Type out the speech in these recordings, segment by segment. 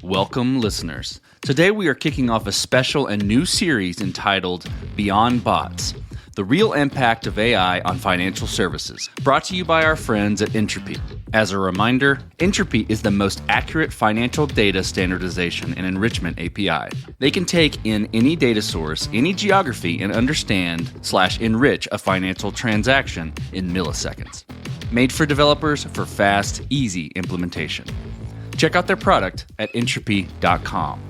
Welcome, listeners. Today we are kicking off a special and new series entitled Beyond Bots, the real impact of AI on financial services, brought to you by our friends at Ntropy. As a reminder, Ntropy is the most accurate financial data standardization and enrichment API. They can take in any data source, any geography, and understand/enrich a financial transaction in milliseconds. Made for developers for fast, easy implementation. Check out their product at Ntropy.com.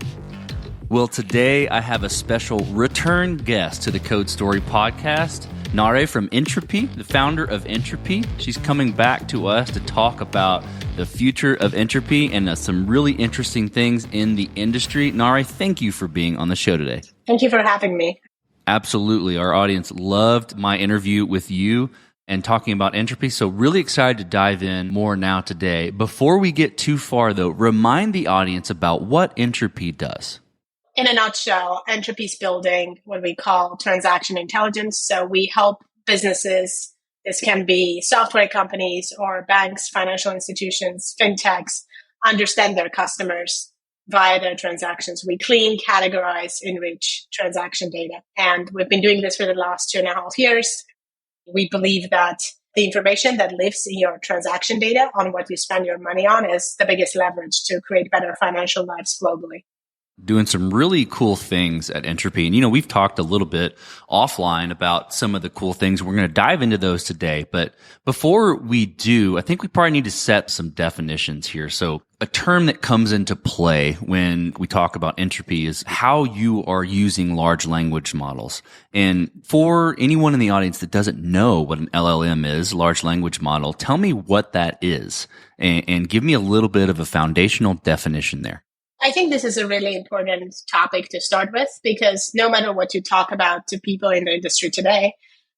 Well, today I have a special return guest to the Code Story podcast, Naré from Ntropy, the founder of Ntropy. She's coming back to us to talk about the future of Ntropy and some really interesting things in the industry. Naré, thank you for being on the show today. Thank you for having me. Absolutely. Our audience loved my interview with you and talking about Ntropy. So really excited to dive in more now today. Before we get too far, though, remind the audience about what Ntropy does. In a nutshell, Ntropy is building what we call transaction intelligence. So we help businesses, this can be software companies or banks, financial institutions, fintechs, understand their customers via their transactions. We clean, categorize, enrich transaction data. And we've been doing this for the last 2.5 years. We believe that the information that lives in your transaction data on what you spend your money on is the biggest leverage to create better financial lives globally. Doing some really cool things at Ntropy. And, we've talked a little bit offline about some of the cool things. We're going to dive into those today. But before we do, I think we probably need to set some definitions here. So a term that comes into play when we talk about Ntropy is how you are using large language models. And for anyone in the audience that doesn't know what an LLM is, large language model, tell me what that is and give me a little bit of a foundational definition there. I think this is a really important topic to start with because no matter what you talk about to people in the industry today,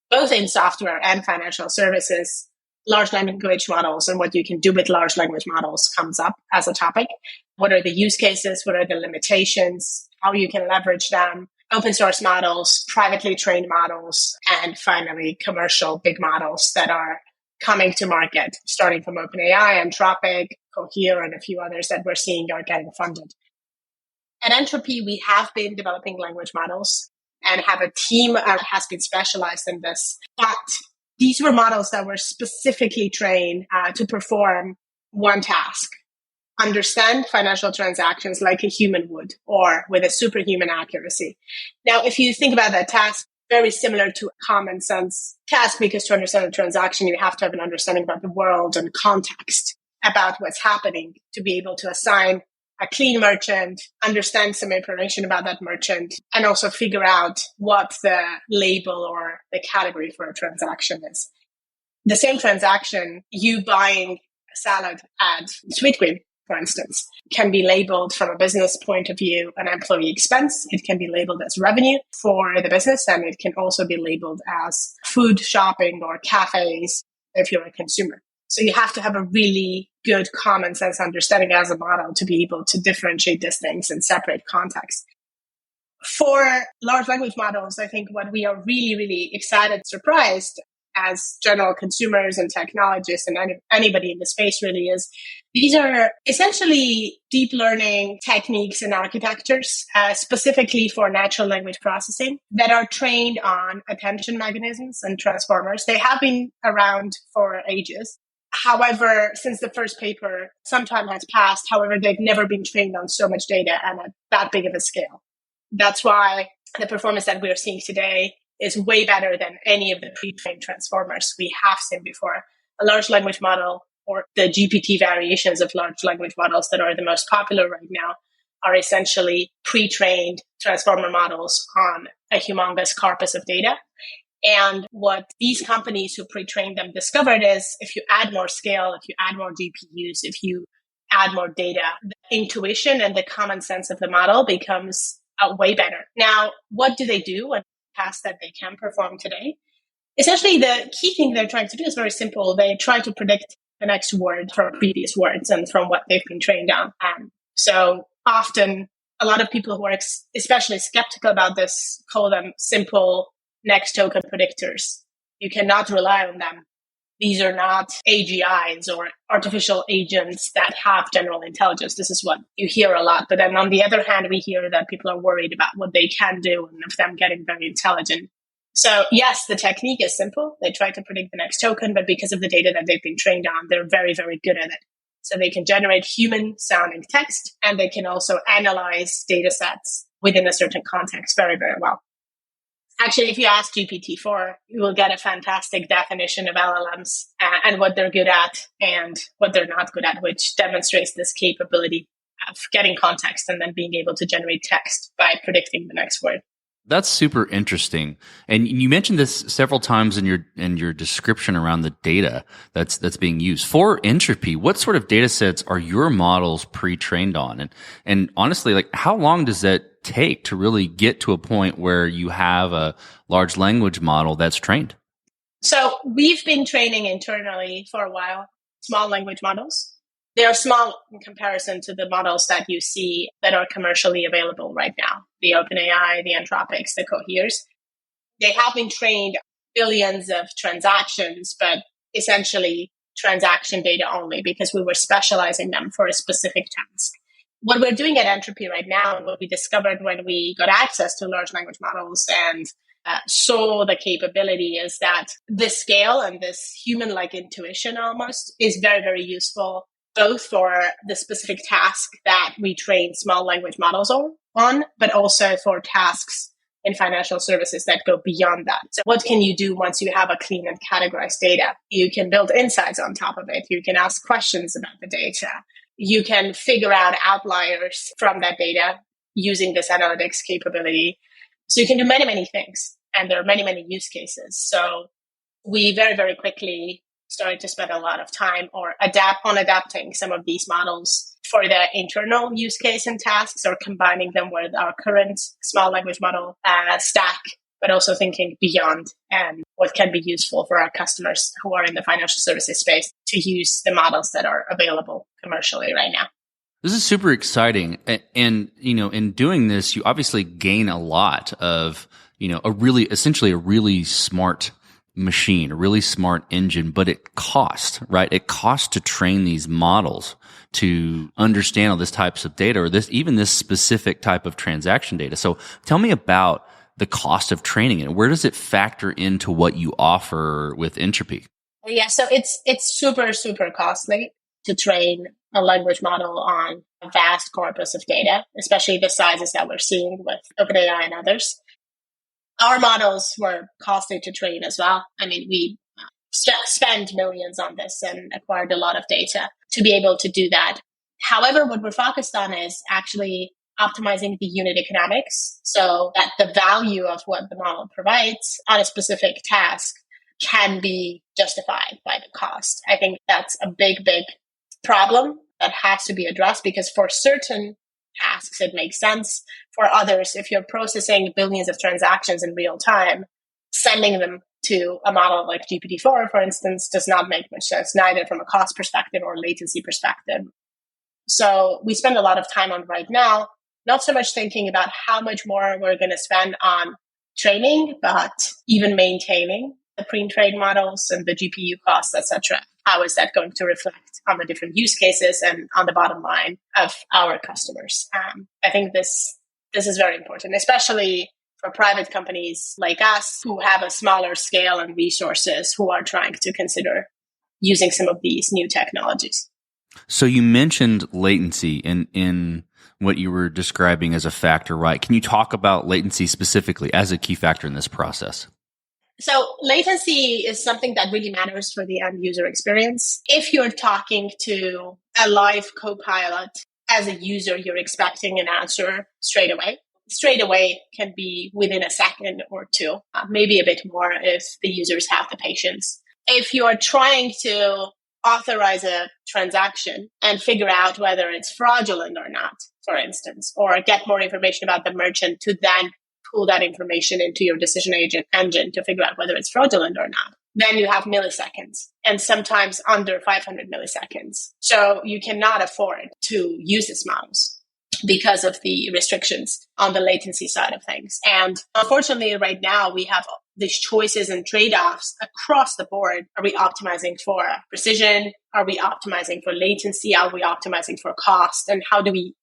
both in software and financial services, large language models and what you can do with large language models comes up as a topic. What are the use cases? What are the limitations? How you can leverage them? Open source models, privately trained models, and finally commercial big models that are coming to market, starting from OpenAI, Ntropy, Cohere, and a few others that we're seeing are getting funded. At Ntropy, we have been developing language models and have a team that has been specialized in this. But these were models that were specifically trained to perform one task: understand financial transactions like a human would, or with a superhuman accuracy. Now, if you think about that task, very similar to a common sense task, because to understand a transaction, you have to have an understanding about the world and context about what's happening to be able to assign a clean merchant, understand some information about that merchant, and also figure out what the label or the category for a transaction is. The same transaction, you buying a salad at Sweetgreen, for instance, can be labeled from a business point of view an employee expense. It can be labeled as revenue for the business, and it can also be labeled as food, shopping, or cafes if you're a consumer. So you have to have a really good common sense understanding as a model to be able to differentiate these things in separate contexts. For large language models, I think what we are really, really excited, surprised as general consumers and technologists and anybody in the space really is, these are essentially deep learning techniques and architectures specifically for natural language processing that are trained on attention mechanisms and transformers. They have been around for ages. However, since the first paper, some time has passed. However, they've never been trained on so much data and at that big of a scale. That's why the performance that we're seeing today is way better than any of the pre-trained transformers we have seen before. A large language model, or the GPT variations of large language models that are the most popular right now, are essentially pre-trained transformer models on a humongous corpus of data. And what these companies who pre-trained them discovered is if you add more scale, if you add more GPUs, if you add more data, the intuition and the common sense of the model becomes way better. Now, what do they do and tasks that they can perform today? Essentially, the key thing they're trying to do is very simple. They try to predict the next word from previous words and from what they've been trained on. So often, a lot of people who are especially skeptical about this call them simple next token predictors. You cannot rely on them. These are not AGIs or artificial agents that have general intelligence. This is what you hear a lot. But then on the other hand, we hear that people are worried about what they can do and of them getting very intelligent. So yes, the technique is simple. They try to predict the next token, but because of the data that they've been trained on, they're very, very good at it. So they can generate human sounding text, and they can also analyze data sets within a certain context very, very well. Actually, if you ask GPT-4, you will get a fantastic definition of LLMs and what they're good at and what they're not good at, which demonstrates this capability of getting context and then being able to generate text by predicting the next word. That's super interesting. And you mentioned this several times in your description around the data that's being used. For Ntropy, what sort of data sets are your models pre-trained on? And honestly, like, how long does that take to really get to a point where you have a large language model that's trained? So we've been training internally for a while, small language models. They are small in comparison to the models that you see that are commercially available right now. The OpenAI, the Anthropics, the Coheres. They have been trained billions of transactions, but essentially transaction data only because we were specializing them for a specific task. What we're doing at Ntropy right now, and what we discovered when we got access to large language models and saw the capability, is that this scale and this human-like intuition almost is very, very useful, both for the specific task that we train small language models on, but also for tasks in financial services that go beyond that. So what can you do once you have a clean and categorized data? You can build insights on top of it. You can ask questions about the data. You can figure out outliers from that data using this analytics capability. So you can do many, many things. And there are many, many use cases. So we very, very quickly started to spend a lot of time adapting some of these models for the internal use case and tasks, or combining them with our current small language model stack, but also thinking beyond and what can be useful for our customers who are in the financial services space to use the models that are available commercially right now. This is super exciting. And, in doing this, you obviously gain a lot of, essentially a really smart machine, a really smart engine, but it costs, right? It costs to train these models to understand all these types of data, or this specific type of transaction data. So tell me about the cost of training it. Where does it factor into what you offer with Ntropy? Yeah, so it's super, super costly to train a language model on a vast corpus of data, especially the sizes that we're seeing with OpenAI and others. Our models were costly to train as well. I mean, we spent millions on this and acquired a lot of data to be able to do that. However, what we're focused on is actually optimizing the unit economics so that the value of what the model provides on a specific task can be justified by the cost. I think that's a big, big problem that has to be addressed, because for certain tasks, it makes sense. For others, if you're processing billions of transactions in real time, sending them to a model like GPT-4, for instance, does not make much sense, neither from a cost perspective or latency perspective. So we spend a lot of time on right now, not so much thinking about how much more we're going to spend on training, but even maintaining the pre-trained models and the GPU costs, etc. How is that going to reflect on the different use cases and on the bottom line of our customers? I think this is very important, especially for private companies like us who have a smaller scale and resources, who are trying to consider using some of these new technologies. So you mentioned latency in what you were describing as a factor, right? Can you talk about latency specifically as a key factor in this process? So latency is something that really matters for the end user experience. If you're talking to a live copilot as a user, you're expecting an answer straight away. Straight away can be within a second or two, maybe a bit more if the users have the patience. If you are trying to authorize a transaction and figure out whether it's fraudulent or not, for instance, or get more information about the merchant to then pull that information into your decision engine to figure out whether it's fraudulent or not, then you have milliseconds, and sometimes under 500 milliseconds. So you cannot afford to use these models because of the restrictions on the latency side of things. And unfortunately, right now, we have these choices and trade-offs across the board. Are we optimizing for precision? Are we optimizing for latency? Are we optimizing for cost? And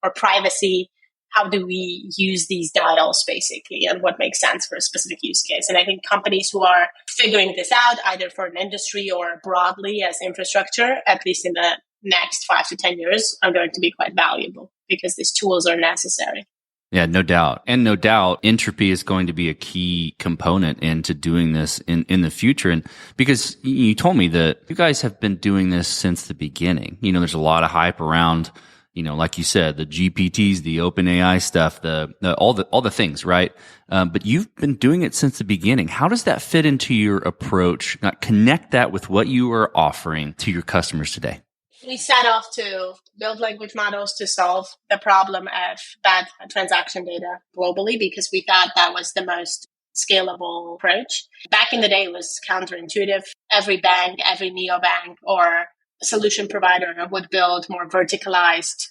or privacy, how do we use these dials basically, and what makes sense for a specific use case? And I think companies who are figuring this out, either for an industry or broadly as infrastructure, at least in the next 5 to 10 years, are going to be quite valuable because these tools are necessary. Yeah, no doubt. And no doubt, Ntropy is going to be a key component into doing this in the future. And because you told me that you guys have been doing this since the beginning. There's a lot of hype around, like you said, the GPTs, the OpenAI stuff, all the things, right? But you've been doing it since the beginning. How does that fit into your approach? Connect that with what you are offering to your customers today. We set off to build language models to solve the problem of bad transaction data globally because we thought that was the most scalable approach. Back in the day, it was counterintuitive. Every bank, every neobank or solution provider would build more verticalized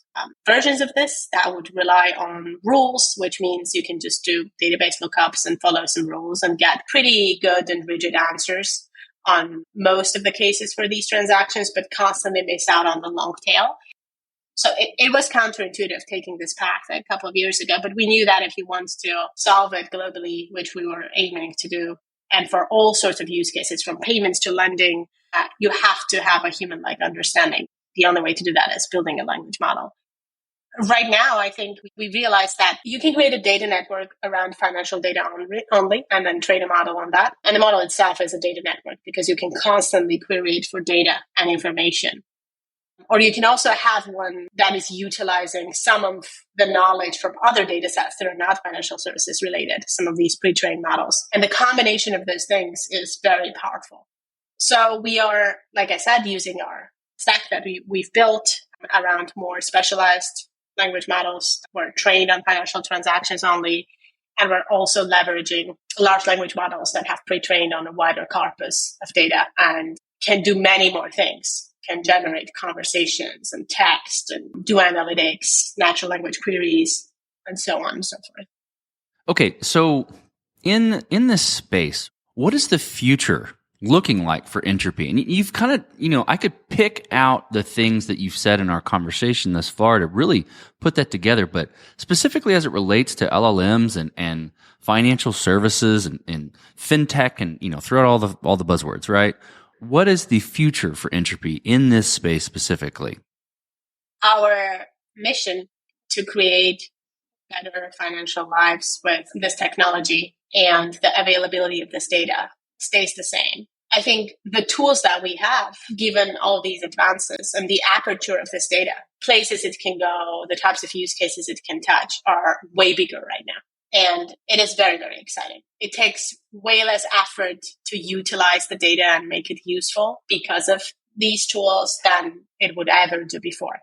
versions of this that would rely on rules, which means you can just do database lookups and follow some rules and get pretty good and rigid answers on most of the cases for these transactions, but constantly miss out on the long tail. So it was counterintuitive taking this path a couple of years ago, but we knew that if you want to solve it globally, which we were aiming to do, and for all sorts of use cases, from payments to lending, you have to have a human-like understanding. The only way to do that is building a language model. Right now, I think we realized that you can create a data network around financial data only and then train a model on that. And the model itself is a data network because you can constantly query it for data and information. Or you can also have one that is utilizing some of the knowledge from other data sets that are not financial services related, some of these pre-trained models. And the combination of those things is very powerful. So we are, like I said, using our stack that we've built around more specialized language models. We're trained on financial transactions only, and we're also leveraging large language models that have pre-trained on a wider corpus of data and can do many more things, can generate conversations and text and do analytics, natural language queries, and so on and so forth. Okay, so in this space, what is the future looking like for Ntropy? And you've kind of, I could pick out the things that you've said in our conversation thus far to really put that together, but specifically as it relates to LLMs and financial services and fintech and, throughout all the buzzwords, right? What is the future for Ntropy in this space specifically? Our mission to create better financial lives with this technology and the availability of this data stays the same. I think the tools that we have, given all these advances and the aperture of this data, places it can go, the types of use cases it can touch are way bigger right now. And it is very, very exciting. It takes way less effort to utilize the data and make it useful because of these tools than it would ever do before.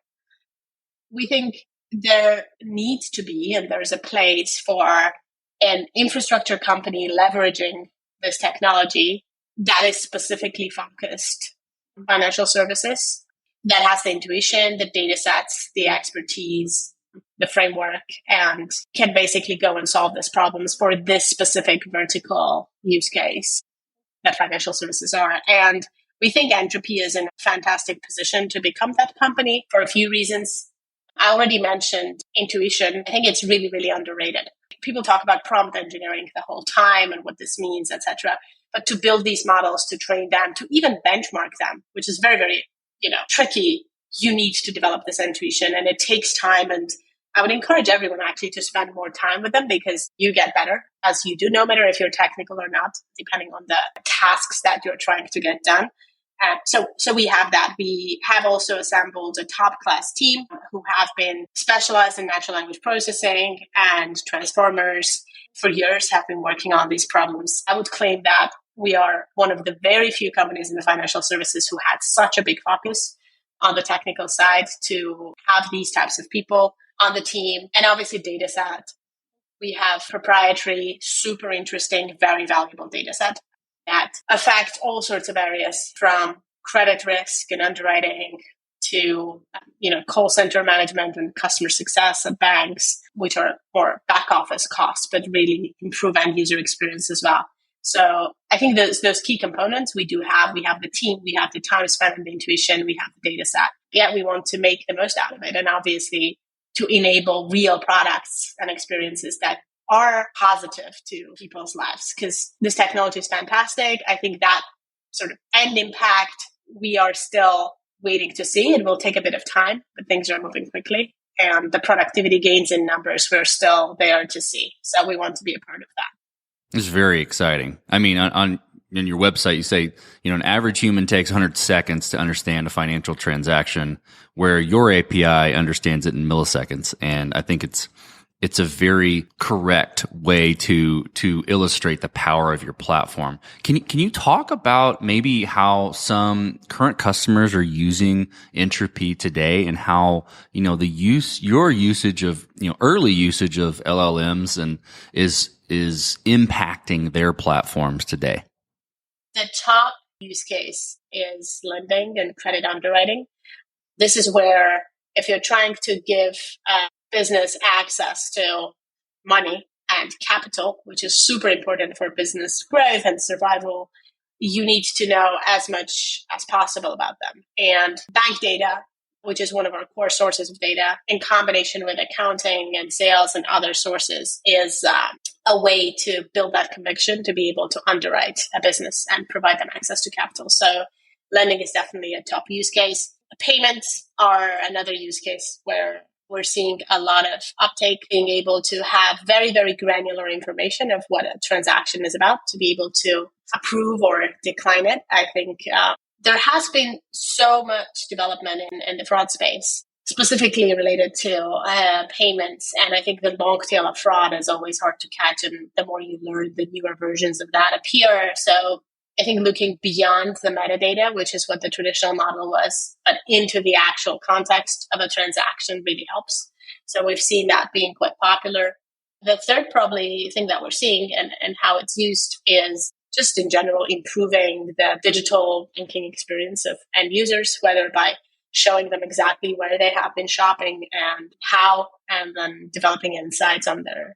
We think there needs to be, and there's a place for an infrastructure company leveraging this technology that is specifically focused on financial services, that has the intuition, the data sets, the expertise, the framework, and can basically go and solve these problems for this specific vertical use case that financial services are. And we think Ntropy is in a fantastic position to become that company for a few reasons. I already mentioned intuition. I think it's really, really underrated. People talk about prompt engineering the whole time and what this means, etc. But to build these models, to train them, to even benchmark them, which is very, very, tricky, you need to develop this intuition, and it takes time. And I would encourage everyone actually to spend more time with them, because you get better as you do, no matter if you're technical or not, depending on the tasks that you're trying to get done. So we have that. We have also assembled a top class team who have been specialized in natural language processing and transformers for years, have been working on these problems. I would claim that we are one of the very few companies in the financial services who had such a big focus on the technical side to have these types of people on the team. And obviously data set. We have proprietary, super interesting, very valuable data set that affect all sorts of areas, from credit risk and underwriting to, call center management and customer success at banks, which are more back office costs, but really improve end user experience as well. So I think those key components we do have. We have the team, we have the time spent on the intuition, we have the data set. Yeah, we want to make the most out of it. And obviously to enable real products and experiences that are positive to people's lives, because this technology is fantastic. I think that sort of end impact, we are still waiting to see. It will take a bit of time, but things are moving quickly. And the productivity gains in numbers, we're still there to see. So we want to be a part of that. It's very exciting. I mean, on your website, you say, an average human takes 100 seconds to understand a financial transaction, where your API understands it in milliseconds. And I think it's a very correct way to illustrate the power of your platform. Can you talk about maybe how some current customers are using Ntropy today, and how your usage of early usage of LLMs and is impacting their platforms today? The top use case is lending and credit underwriting. This is where, if you're trying to give business access to money and capital, which is super important for business growth and survival, you need to know as much as possible about them. And bank data, which is one of our core sources of data, in combination with accounting and sales and other sources, is a way to build that conviction to be able to underwrite a business and provide them access to capital. So lending is definitely a top use case. Payments are another use case where we're seeing a lot of uptake, being able to have very, very granular information of what a transaction is about, to be able to approve or decline it. I think there has been so much development in the fraud space, specifically related to payments. And I think the long tail of fraud is always hard to catch. And the more you learn, the newer versions of that appear. So I think looking beyond the metadata, which is what the traditional model was, but into the actual context of a transaction really helps. So we've seen that being quite popular. The third probably thing that we're seeing and how it's used is just in general improving the digital banking experience of end users, whether by showing them exactly where they have been shopping and how, and then developing insights on their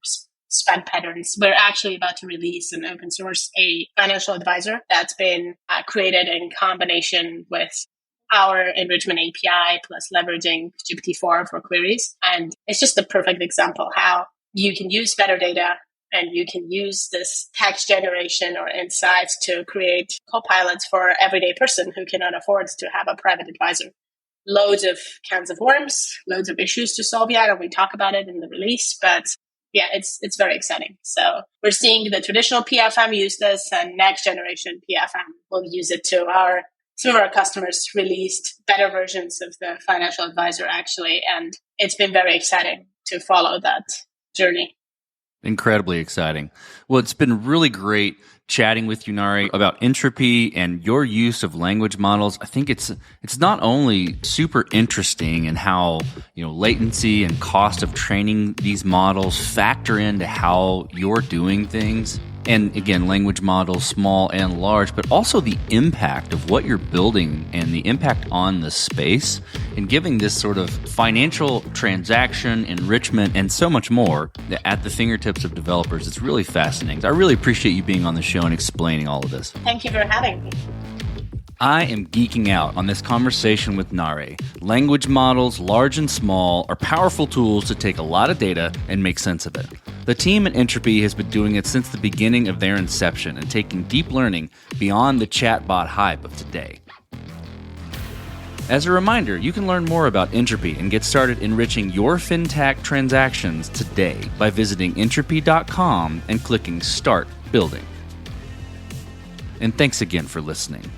spend patterns. We're actually about to release and open source a financial advisor that's been created in combination with our enrichment API plus leveraging GPT-4 for queries. And it's just the perfect example how you can use better data and you can use this text generation or insights to create co-pilots for everyday person who cannot afford to have a private advisor. Loads of cans of worms, loads of issues to solve yet, and we talk about it in the release, but yeah, it's very exciting. So we're seeing the traditional PFM use this, and next generation PFM will use it to some of our customers released better versions of the financial advisor actually. And it's been very exciting to follow that journey. Incredibly exciting. Well, it's been really great chatting with you, Naré, about Ntropy and your use of language models. I think it's not only super interesting in how latency and cost of training these models factor into how you're doing things. And again, language models, small and large, but also the impact of what you're building and the impact on the space, and giving this sort of financial transaction, enrichment, and so much more at the fingertips of developers. It's really fascinating. I really appreciate you being on the show and explaining all of this. Thank you for having me. I am geeking out on this conversation with Naré. Language models, large and small, are powerful tools to take a lot of data and make sense of it. The team at Ntropy has been doing it since the beginning of their inception and taking deep learning beyond the chatbot hype of today. As a reminder, you can learn more about Ntropy and get started enriching your fintech transactions today by visiting ntropy.com and clicking Start Building. And thanks again for listening.